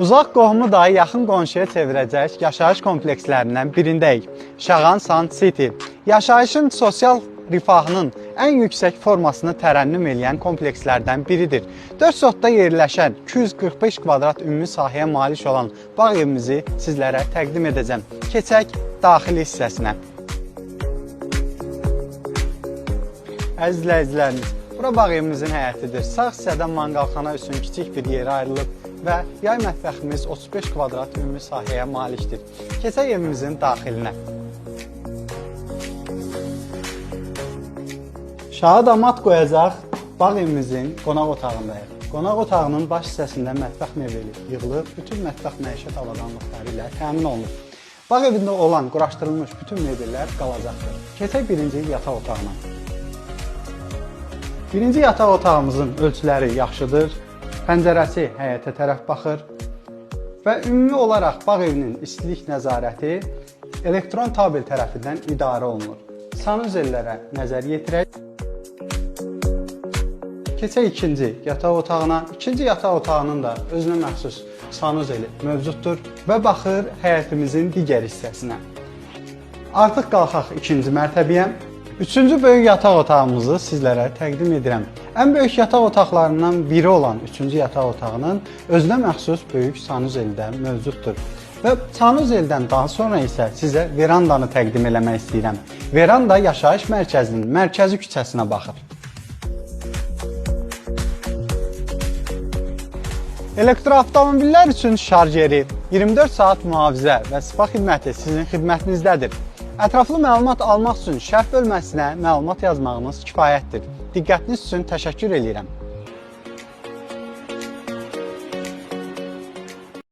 Uzaq qohumu da yaxın qonşuya çevirəcək yaşayış komplekslərindən birindəyik. Şağan Sun City. Yaşayışın sosial rifahının ən yüksək formasını tərənnüm edən komplekslərdən biridir. 4 sotda yerləşən 245 kvadrat ümumi sahəyə malik olan bağ evimizi sizlərə təqdim edəcəm. Keçək daxili hissəsinə. Əziz izləyicilərimiz, bura bağ evimizin həyətidir. Sağ hissədə manqalxana üçün kiçik bir yeri ayrılıb və yay mətbəximiz 35 kvadrat ümumi sahəyə malikdir. Keçək evimizin daxilinə. Şaha da mat qoyacaq bağ evimizin qonaq otağındayıq. Qonaq otağının baş hissəsində mətbəx mebeli yığılıb, bütün mətbəx məişət avadanlıqları ilə təmin olunub. Bağ evində olan quraşdırılmış bütün mebellər qalacaqdır. Keçək birinci yataq otağına. Birinci yataq otağımızın ölçüləri yaxşıdır. Pəncərəsi həyətə tərəf baxır və ümumi olaraq bağ evinin istilik nəzarəti elektron tabel tərəfindən idarə olunur. Sanuzellərə nəzər yetirək. Keçək ikinci yataq otağına. İkinci yataq otağının da özünə məxsus sanuzeli mövcuddur və baxır həyətimizin digər hissəsinə. Artıq qalxaq ikinci mərtəbəyə. Üçüncü böyük yataq otağımızı sizlərə təqdim edirəm. Ən böyük yataq otaqlarından biri olan üçüncü yataq otağının özünə məxsus böyük sanuzeli də mövcuddur. Və sanuzeldən daha sonra isə sizə verandanı təqdim eləmək istəyirəm. Veranda yaşayış mərkəzinin mərkəzi küçəsinə baxır. Elektroavtomobillər üçün şarjeri, 24 saat mühafizə və spa xidməti sizin xidmətinizdədir. Ətraflı məlumat almaq üçün şərh bölməsinə məlumat yazmağınız kifayətdir. Diqqətiniz üçün təşəkkür edirəm.